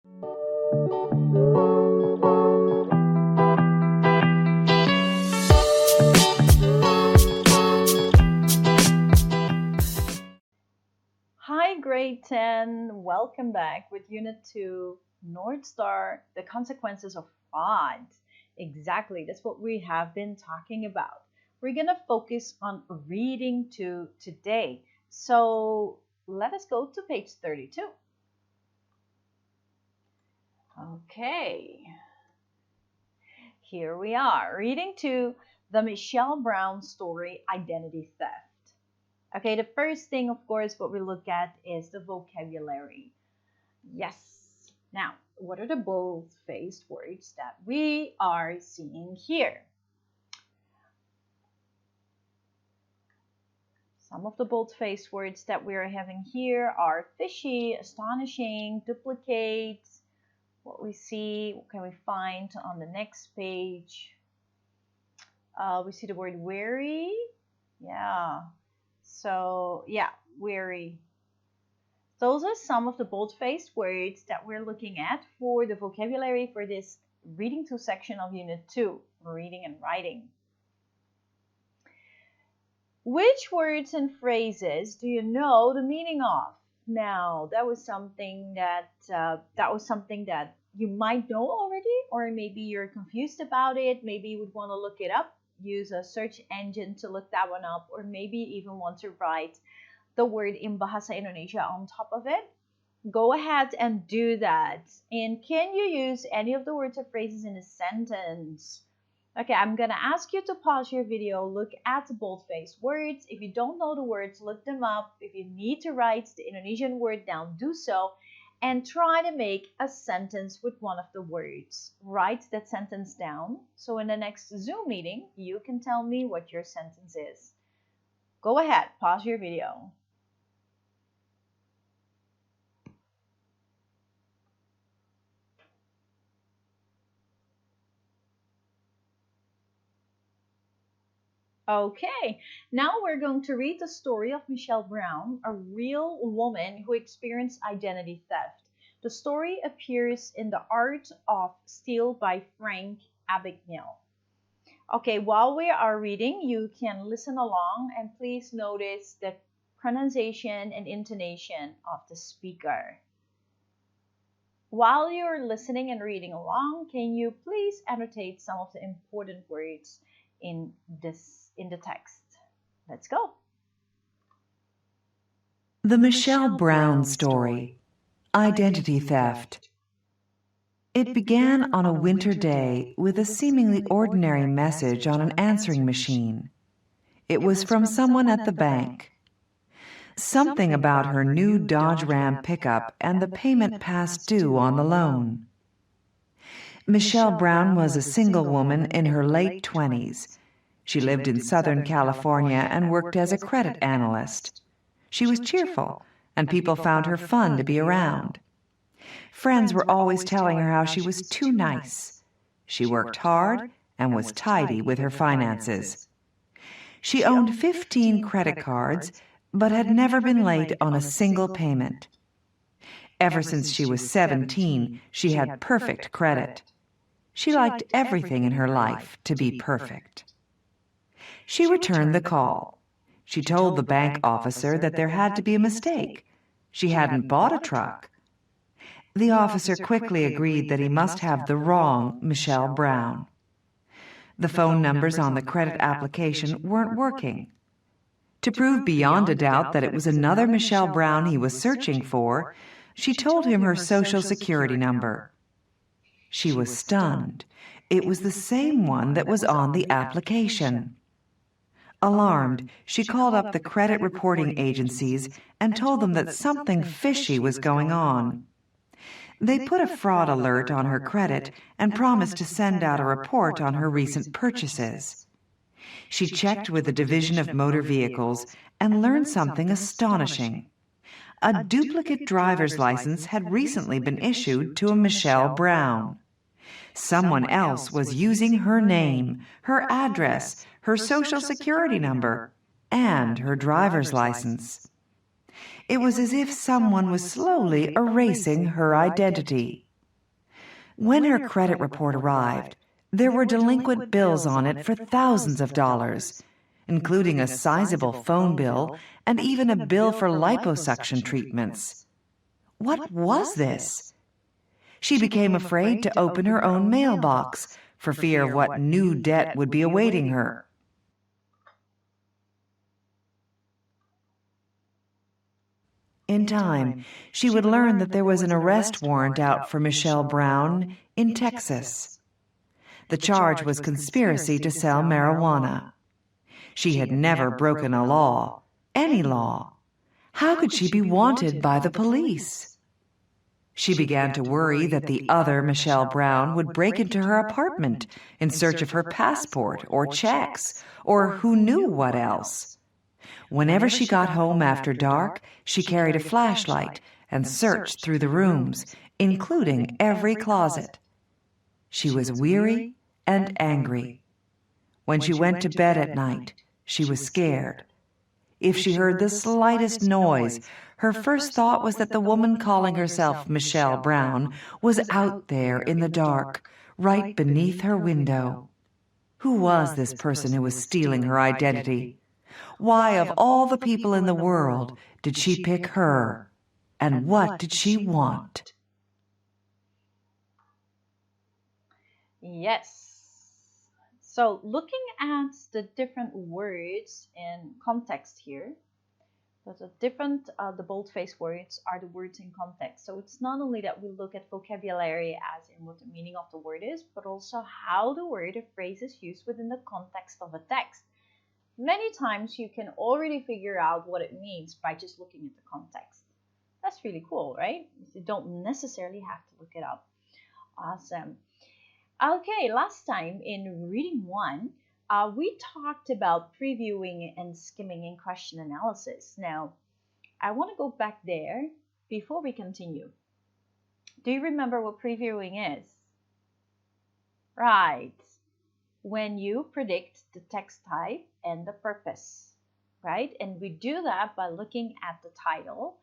Hi, grade 10. Welcome back with Unit 2, North Star, the consequences of fraud. Exactly, that's what we have been talking about. We're going to focus on reading 2 today. So let us go to page 32. Okay, here we are, reading 2, the Michelle Brown story, Identity Theft. Okay, the first thing, of course, what we look at is the vocabulary. Yes. Now, what are the bold-faced words that we are seeing here? Some of the bold-faced words that we are having here are fishy, astonishing, duplicate. What we see, what can we find on the next page? We see the word wary. Yeah. So, yeah, wary. Those are some of the bold-faced words that we're looking at for the vocabulary for this Reading 2 section of Unit 2, Reading and Writing. Which words and phrases do you know the meaning of? Now, that was something that you might know already, or maybe you're confused about it. Maybe you would want to look it up, use a search engine to look that one up, or maybe even want to write the word in Bahasa Indonesia on top of it. Go ahead and do that. And can you use any of the words or phrases in a sentence? Okay, I'm gonna ask you to pause your video, look at the bold-faced words. If you don't know the words, look them up. If you need to write the Indonesian word down, do so. And try to make a sentence with one of the words. Write that sentence down. So in the next Zoom meeting, you can tell me what your sentence is. Go ahead, pause your video. Okay, now we're going to read the story of Michelle Brown, a real woman who experienced identity theft. The story appears in The Art of Steal by Frank Abagnale. Okay, while we are reading, you can listen along and please notice the pronunciation and intonation of the speaker. While you're listening and reading along, can you please annotate some of the important words in the text? Let's go. The Michelle Brown story, Identity Theft. It began on a winter day with a seemingly ordinary message on an answering machine. It was from someone at the bank. Something about her new Dodge Ram pickup and the payment past due on the loan. Michelle Brown was a single woman in her late 20s. She lived in Southern California and worked as a credit analyst. She was cheerful, and people found her fun to be around. Friends were always telling her how she was too nice. She worked hard and was tidy with her finances. She owned 15 credit cards, but had never been late on a single payment. Ever since she was 17, she had perfect credit. She liked everything in her life to be perfect. She returned the call. She told the bank officer that there had to be a mistake. She hadn't bought a truck. The officer quickly agreed that he must have the wrong Michelle Brown. The phone numbers on the credit application weren't working. To prove beyond a doubt that it was another Michelle Brown he was searching for, she told him her Social Security number. She was stunned. It was the same one that was on the application. Alarmed, she called up the credit reporting agencies and told them that something fishy was going on. They put a fraud alert on her credit and promised to send out a report on her recent purchases. She checked with the Division of Motor Vehicles and learned something astonishing. A duplicate driver's license had recently been issued to a Michelle Brown. Someone else was using her name, her address, her Social Security number, and her driver's license. It was as if someone was slowly erasing her identity. When her credit report arrived, there were delinquent bills on it for thousands of dollars, including a sizable phone bill and even a bill for liposuction treatments. What was this? She became afraid to open her own mailbox for fear of what new debt would be awaiting her. In time, she would learn that there was an arrest warrant out for Michelle Brown in Texas. The charge was conspiracy to sell marijuana. She had never broken a law, any law. How could she be wanted by the police? She began to worry that the other Michelle Brown would break into her apartment in search of her passport or checks or who knew what else. Whenever she got home after dark, she carried a flashlight and searched through the rooms, including every closet. She was weary and angry. When she went to bed at night, she was scared. If she heard the slightest noise, her first thought was that the woman calling herself Michelle Brown was out there in the dark, right beneath her window. Who was this person who was stealing her identity? Why, of all the people in the world, did she pick her? And what did she want? Yes. So looking at the different words in context here, but the bold-faced words are the words in context. So it's not only that we look at vocabulary as in what the meaning of the word is, but also how the word or phrase is used within the context of a text. Many times you can already figure out what it means by just looking at the context. That's really cool, right? You don't necessarily have to look it up. Awesome. Okay, last time in reading 1, we talked about previewing and skimming in question analysis. Now, I want to go back there before we continue. Do you remember what previewing is? Right. When you predict the text type and the purpose, right? And we do that by looking at the title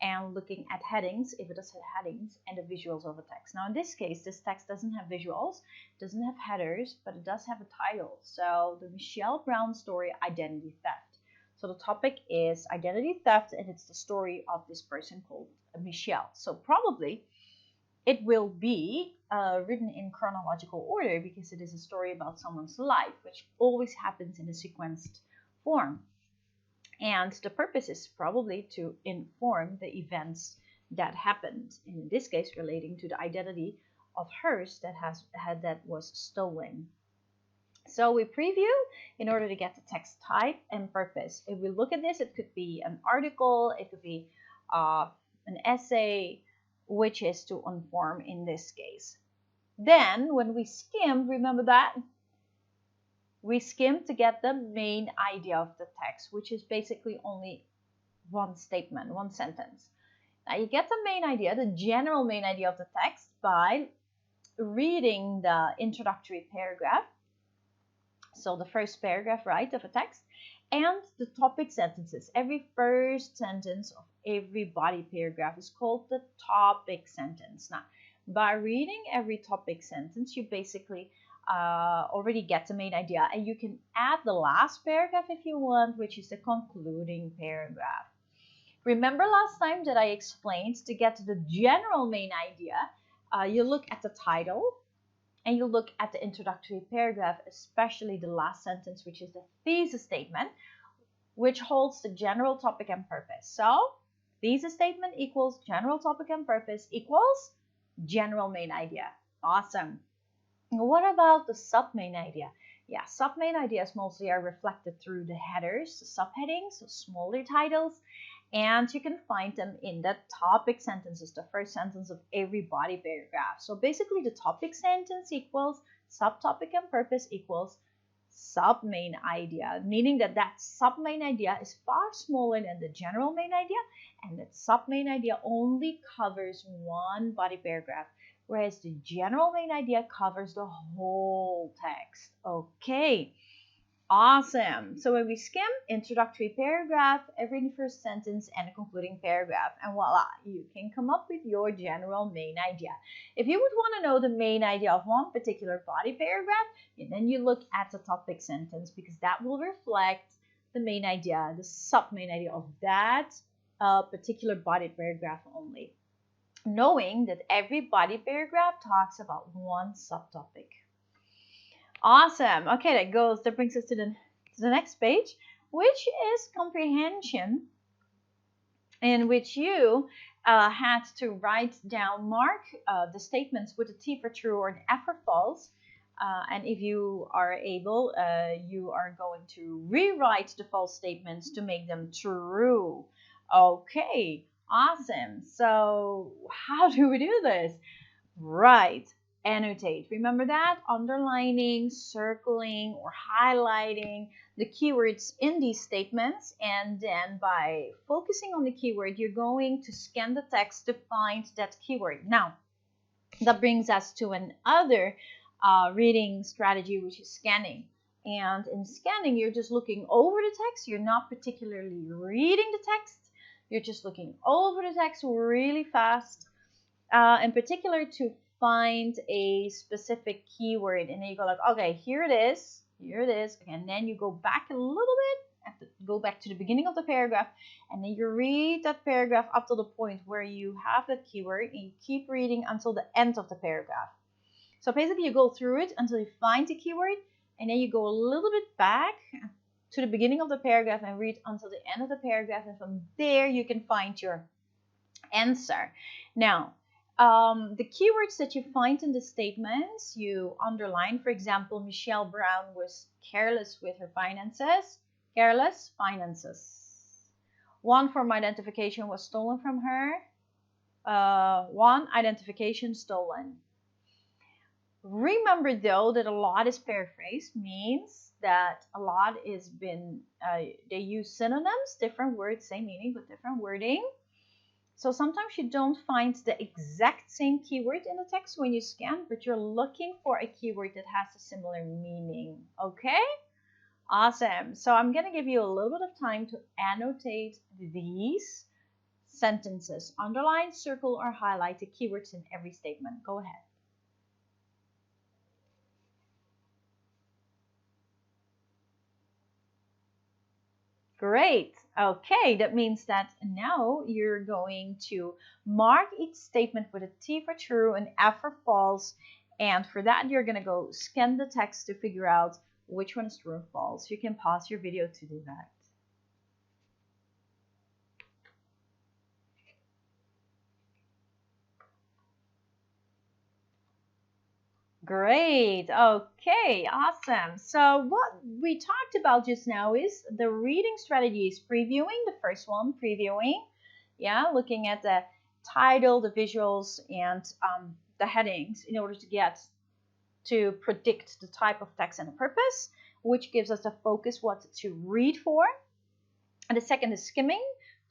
and looking at headings, if it does have headings, and the visuals of a text. Now in this case, this text doesn't have visuals, doesn't have headers, but it does have a title. So the Michelle Brown story, Identity Theft. So the topic is identity theft, and it's the story of this person called Michelle. So probably it will be written in chronological order because it is a story about someone's life, which always happens in a sequenced form. And the purpose is probably to inform the events that happened, in this case relating to the identity of hers that was stolen. So we preview in order to get the text type and purpose. If we look at this, it could be an article, it could be an essay, which is to inform in this case. Then when we skim, remember that? We skim to get the main idea of the text, which is basically only one statement, one sentence. Now you get the main idea, the general main idea of the text by reading the introductory paragraph. So the first paragraph, right, of a text, and the topic sentences. Every first sentence of every body paragraph is called the topic sentence. Now, by reading every topic sentence, you basically already get the main idea, and you can add the last paragraph if you want, which is the concluding paragraph. Remember last time that I explained to get to the general main idea, you look at the title, and you look at the introductory paragraph, especially the last sentence, which is the thesis statement, which holds the general topic and purpose. So, thesis statement equals general topic and purpose equals general main idea. Awesome. What about the sub-main idea? Yeah, sub-main ideas mostly are reflected through the headers, the subheadings, so smaller titles, and you can find them in the topic sentences, the first sentence of every body paragraph. So basically the topic sentence equals subtopic and purpose equals sub-main idea, meaning that that sub-main idea is far smaller than the general main idea, and that sub-main idea only covers one body paragraph, whereas the general main idea covers the whole text. Okay, Awesome. So when we skim introductory paragraph, every first sentence, and a concluding paragraph, and voila, you can come up with your general main idea. If you would want to know the main idea of one particular body paragraph, then you look at the topic sentence, because that will reflect the main idea, the sub-main idea of that particular body paragraph only. Knowing that every body paragraph talks about one subtopic. Awesome. Okay, that brings us to the next page, which is comprehension, in which you had to write down, mark the statements with a T for true or an F for false. And if you are able, you are going to rewrite the false statements to make them true. Okay, awesome. So how do we do this? Right. Annotate. Remember that? Underlining, circling, or highlighting the keywords in these statements. And then by focusing on the keyword, you're going to scan the text to find that keyword. Now, that brings us to another reading strategy, which is scanning. And in scanning, you're just looking over the text. You're not particularly reading the text. You're just looking over the text really fast. In particular, to find a specific keyword, and then you go like, okay, here it is, and then you go back a little bit, go back to the beginning of the paragraph, and then you read that paragraph up to the point where you have that keyword, and you keep reading until the end of the paragraph. So basically, you go through it until you find the keyword, and then you go a little bit back to the beginning of the paragraph and read until the end of the paragraph, and from there you can find your answer. Now, the keywords that you find in the statements, you underline. For example, Michelle Brown was careless with her finances. Careless, finances. One form identification was stolen from her. One identification stolen. Remember though that a lot is paraphrased, means that a lot is been, they use synonyms, different words, same meaning, but different wording. So sometimes you don't find the exact same keyword in the text when you scan, but you're looking for a keyword that has a similar meaning. Okay? Awesome. So I'm going to give you a little bit of time to annotate these sentences. Underline, circle, or highlight the keywords in every statement. Go ahead. Great. Okay, that means that now you're going to mark each statement with a T for true, an F for false, and for that you're going to go scan the text to figure out which one is true or false. You can pause your video to do that. Great. Okay, awesome. So what we talked about just now is the reading strategies. Previewing, the first one, previewing. Yeah, looking at the title, the visuals, and the headings in order to predict the type of text and the purpose, which gives us the focus what to read for. And the second is skimming,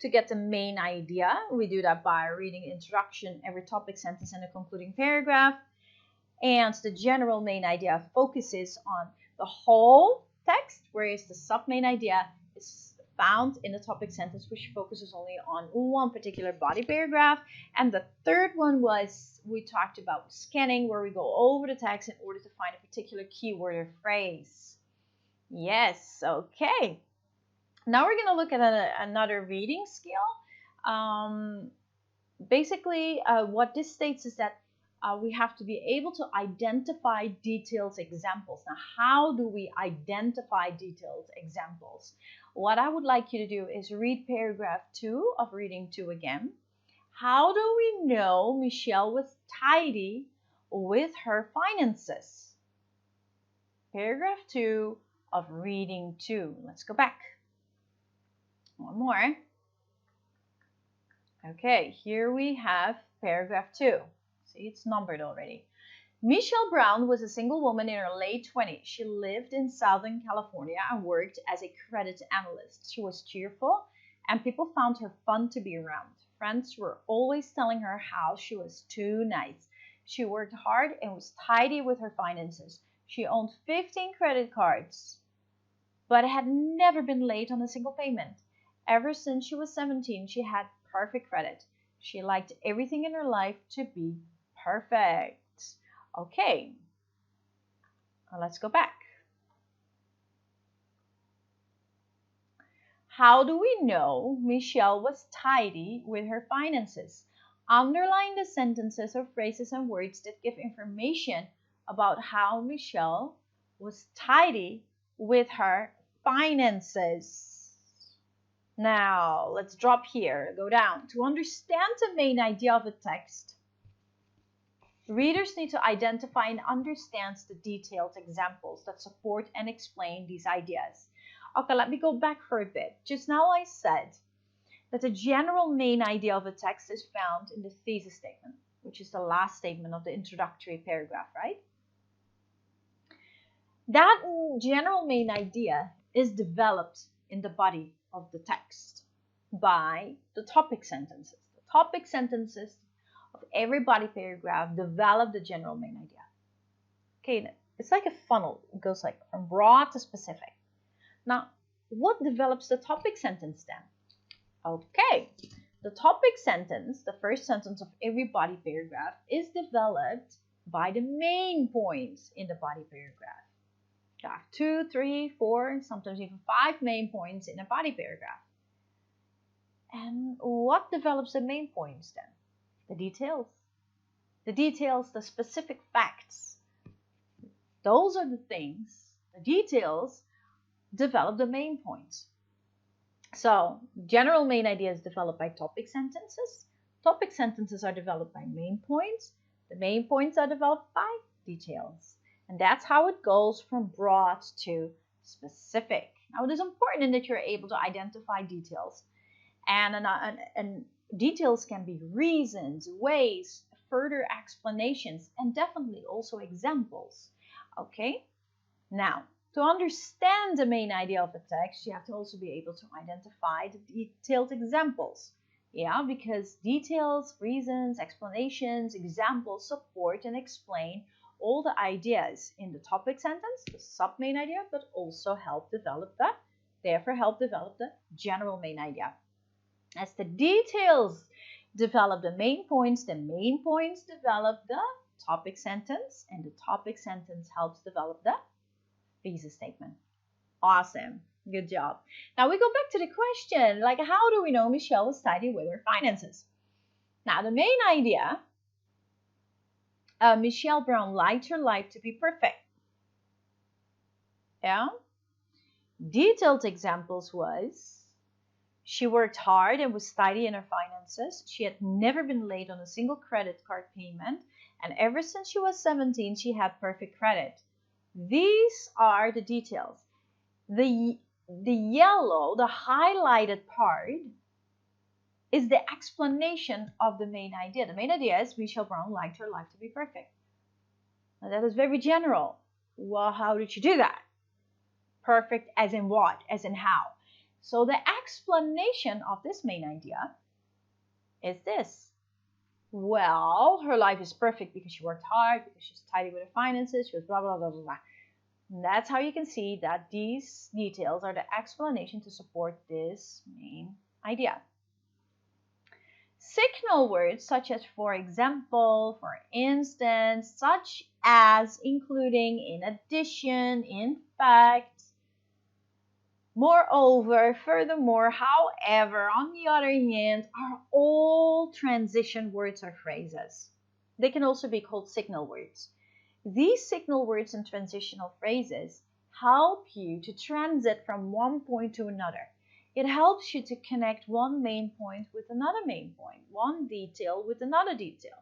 to get the main idea. We do that by reading introduction, every topic sentence, and a concluding paragraph. And the general main idea focuses on the whole text, whereas the sub-main idea is found in the topic sentence, which focuses only on one particular body paragraph. And the third one was, we talked about scanning, where we go over the text in order to find a particular keyword or phrase. Yes, okay. Now we're going to look at another reading skill. Basically, what this states is that we have to be able to identify detailed examples. Now, how do we identify detailed examples? What I would like you to do is read paragraph 2 of reading 2 again. How do we know Michelle was tidy with her finances? Paragraph 2 of reading 2. Let's go back. One more. Okay, here we have paragraph 2. See, it's numbered already. Michelle Brown was a single woman in her late 20s. She lived in Southern California and worked as a credit analyst. She was cheerful, and people found her fun to be around. Friends were always telling her how she was too nice. She worked hard and was tidy with her finances. She owned 15 credit cards. but had never been late on a single payment. Ever since she was 17, she had perfect credit. She liked everything in her life to be perfect. Okay, let's go back. How do we know Michelle was tidy with her finances? Underline the sentences or phrases and words that give information about how Michelle was tidy with her finances. Now, let's drop here, go down. To understand the main idea of a text, readers need to identify and understand the detailed examples that support and explain these ideas. Okay, let me go back for a bit. Just now I said that the general main idea of a text is found in the thesis statement, which is the last statement of the introductory paragraph, right? That general main idea is developed in the body of the text by the topic sentences. The topic sentences of every body paragraph develop the general main idea. Okay, it's like a funnel. It goes like from broad to specific. Now, what develops the topic sentence then? Okay, the topic sentence, the first sentence of every body paragraph, is developed by the main points in the body paragraph. You have 2, 3, 4, sometimes even 5 main points in a body paragraph. And what develops the main points then? The details. The details, the specific facts. Those are the things, the details develop the main points. So, general main idea is developed by topic sentences. Topic sentences are developed by main points. The main points are developed by details. And that's how it goes from broad to specific. Now, it is important that you're able to identify details. And details can be reasons, ways, further explanations, and definitely also examples. Okay? Now, to understand the main idea of a text, you have to also be able to identify the detailed examples. Yeah, because details, reasons, explanations, examples support and explain all the ideas in the topic sentence, the sub-main idea, but also help develop the general main idea. As the details develop the main points develop the topic sentence, and the topic sentence helps develop the thesis statement. Awesome. Good job. Now we go back to the question, like how do we know Michelle was tidy with her finances? Now the main idea, Michelle Brown liked her life to be perfect. Yeah. Detailed examples was she worked hard and was tidy in her finances. She had never been late on a single credit card payment, and ever since she was 17, she had perfect credit. These are the details. The yellow, the highlighted part, is the explanation of the main idea. The main idea is Michelle Brown liked her life to be perfect. Now that is very general. Well, how did she do that? Perfect as in what? As in how? So the explanation of this main idea is this. Well, her life is perfect because she worked hard, because she's tidy with her finances, she was blah, blah, blah, blah, blah. And that's how you can see that these details are the explanation to support this main idea. Signal words such as for example, for instance, such as, including, in addition, in fact, moreover, furthermore, however, on the other hand, are all transition words or phrases. They can also be called signal words. These signal words and transitional phrases help you to transit from one point to another. It helps you to connect one main point with another main point, one detail with another detail,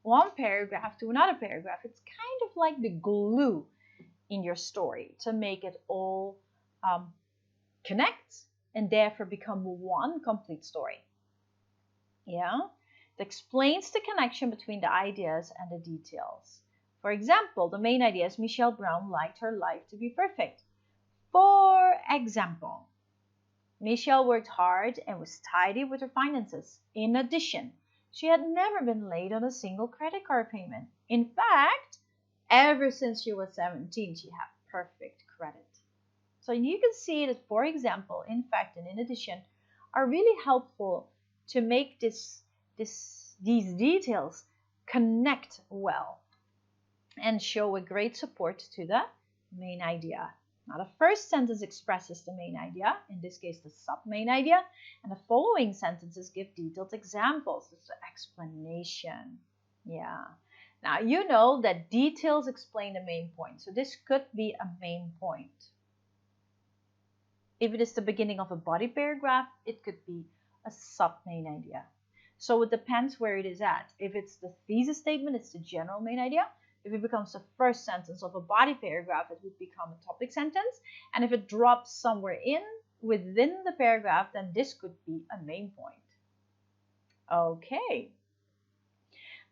one paragraph to another paragraph. It's kind of like the glue in your story to make it all connect and therefore become one complete story. Yeah, it explains the connection between the ideas and the details. For example, the main idea is Michelle Brown liked her life to be perfect. For example, Michelle worked hard and was tidy with her finances. In addition, she had never been late on a single credit card payment. In fact, ever since she was 17, she had perfect credit. So you can see that, for example, in fact and in addition are really helpful to make these details connect well and show a great support to the main idea. Now, the first sentence expresses the main idea, in this case, the sub-main idea, and the following sentences give detailed examples. This is the explanation. Yeah. Now, you know that details explain the main point, so this could be a main point. If it is the beginning of a body paragraph, it could be a sub-main idea. So it depends where it is at. If it's the thesis statement, it's the general main idea. If it becomes the first sentence of a body paragraph, it would become a topic sentence. And if it drops somewhere within the paragraph, then this could be a main point. Okay.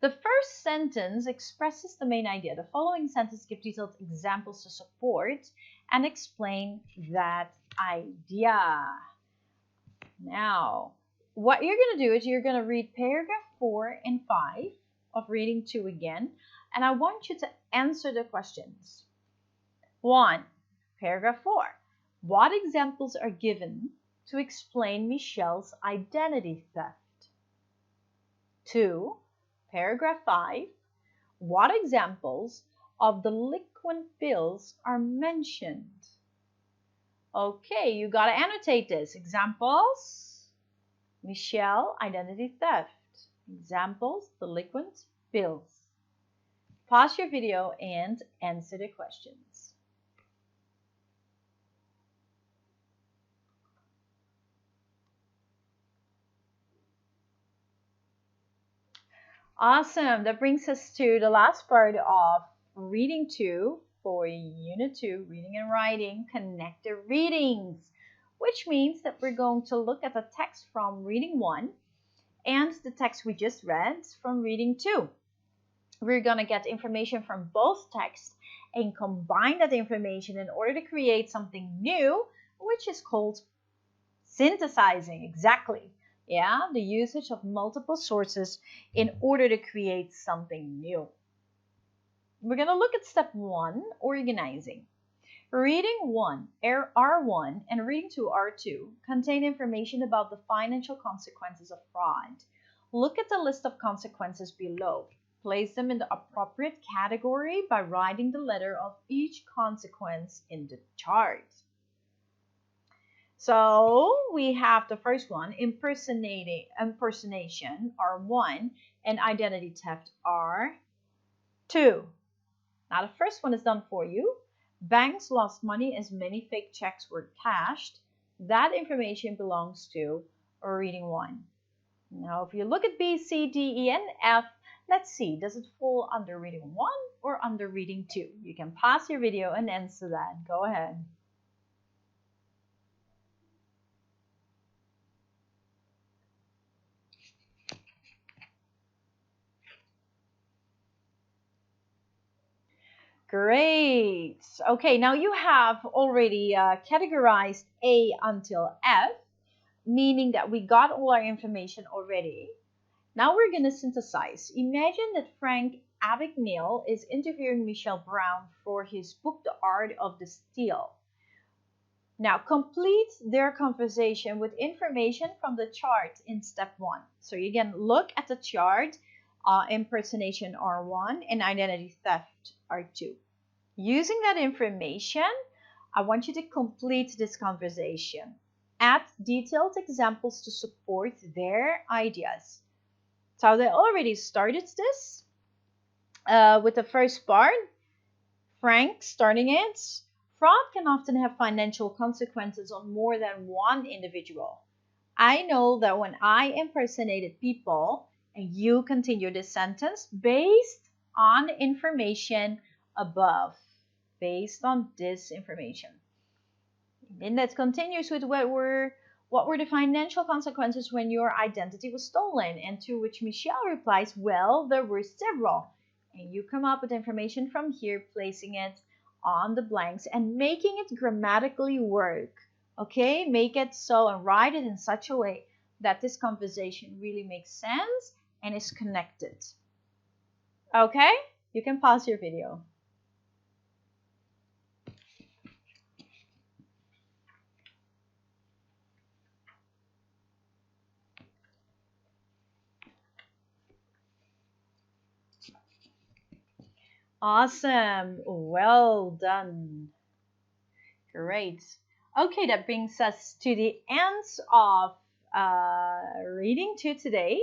The first sentence expresses the main idea. The following sentence gives detailed examples to support and explain that idea. Now, what you're going to do is you're going to read paragraph 4 and 5 of reading 2 again, and I want you to answer the questions. 1. Paragraph 4. What examples are given to explain Michelle's identity theft? 2. Paragraph 5. What examples of delinquent bills are mentioned? Okay, you got to annotate this. Examples, Michelle, identity theft. Examples, delinquent bills. Pause your video and answer the questions. Awesome. That brings us to the last part of reading 2 for Unit 2, Reading and Writing, Connected Readings, which means that we're going to look at the text from Reading 1 and the text we just read from Reading 2. We're going to get information from both texts and combine that information in order to create something new, which is called synthesizing. Exactly. Yeah, the usage of multiple sources in order to create something new. We're going to look at step 1, organizing. Reading 1, R1, and Reading 2, R2, contain information about the financial consequences of fraud. Look at the list of consequences below. Place them in the appropriate category by writing the letter of each consequence in the chart. So we have the first one, impersonation, R1, and identity theft, R2. Now the first one is done for you. Banks lost money as many fake checks were cashed. That information belongs to Reading 1. Now if you look at B, C, D, E, and F, let's see, does it fall under Reading 1 or under Reading 2? You can pause your video and answer that. Go ahead. Great. Okay, now you have already categorized A until F, meaning that we got all our information already. Now we're going to synthesize. Imagine that Frank Abagnale is interviewing Michelle Brown for his book, The Art of the Steal. Now complete their conversation with information from the chart in step 1. So you can look at the chart, impersonation R1 and identity theft R2. Using that information, I want you to complete this conversation. Add detailed examples to support their ideas. So they already started this with the first part. Frank starting it. Fraud can often have financial consequences on more than one individual. I know that when I impersonated people, and you continue this sentence based on information above, based on this information. And that continues with what were the financial consequences when your identity was stolen? And to which Michelle replies, well, there were several. And you come up with information from here, placing it on the blanks and making it grammatically work. Okay, make it so and write it in such a way that this conversation really makes sense and is connected. Okay, you can pause your video. Awesome. Well done. Great. Okay, that brings us to the end of reading to today.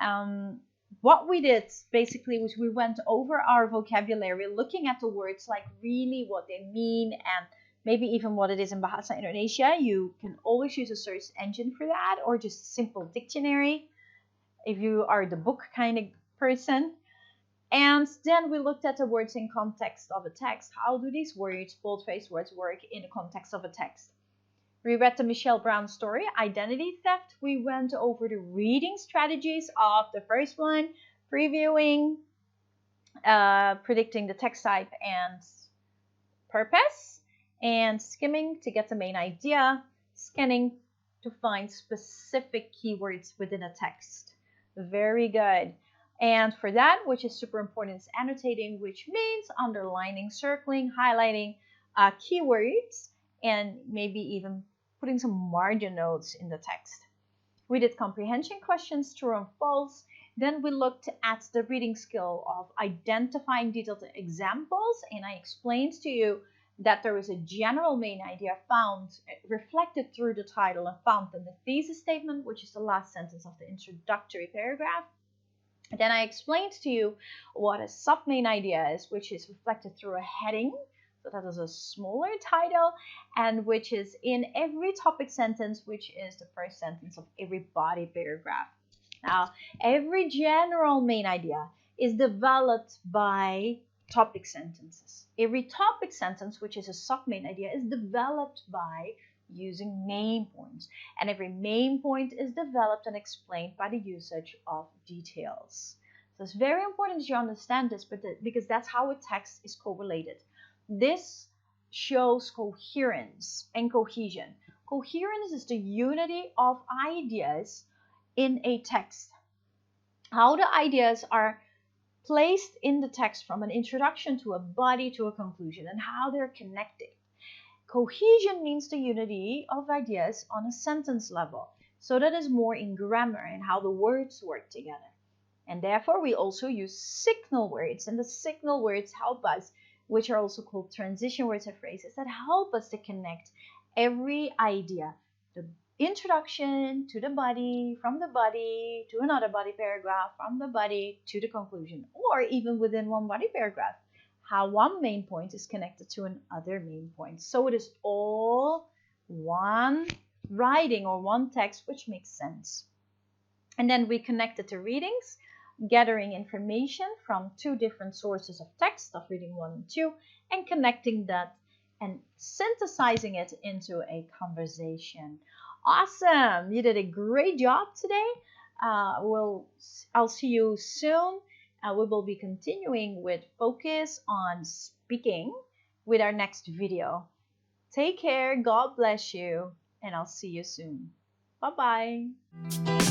Um, what we did basically was we went over our vocabulary, looking at the words, like really what they mean and maybe even what it is in Bahasa Indonesia. You can always use a search engine for that, or just simple dictionary if you are the book kind of person. And then we looked at the words in context of a text. How do these words, boldface words, work in the context of a text? We read the Michelle Brown story, Identity Theft. We went over the reading strategies of the first one, previewing, predicting the text type and purpose, and skimming to get the main idea, scanning to find specific keywords within a text. Very good. And for that, which is super important, is annotating, which means underlining, circling, highlighting keywords, and maybe even putting some margin notes in the text. We did comprehension questions, true and false. Then we looked at the reading skill of identifying detailed examples, and I explained to you that there is a general main idea found, reflected through the title and found in the thesis statement, which is the last sentence of the introductory paragraph. Then I explained to you what a sub-main idea is, which is reflected through a heading, so that is a smaller title, and which is in every topic sentence, which is the first sentence of every body paragraph. Now, every general main idea is developed by topic sentences. Every topic sentence, which is a sub-main idea, is developed by using main points. And every main point is developed and explained by the usage of details. So it's very important that you understand this, because that's how a text is correlated. This shows coherence and cohesion. Coherence is the unity of ideas in a text. How the ideas are placed in the text from an introduction to a body to a conclusion, and how they're connected. Cohesion means the unity of ideas on a sentence level. So that is more in grammar and how the words work together. And therefore we also use signal words, and the signal words help us, which are also called transition words or phrases, that help us to connect every idea, the introduction to the body, from the body to another body paragraph, from the body to the conclusion, or even within one body paragraph, how one main point is connected to another main point. So it is all one writing or one text, which makes sense. And then we connected to readings, gathering information from two different sources of text, of reading 1 and 2, and connecting that and synthesizing it into a conversation. Awesome! You did a great job today. I'll see you soon. We will be continuing with focus on speaking with our next video. Take care, God bless you, and I'll see you soon. Bye-bye.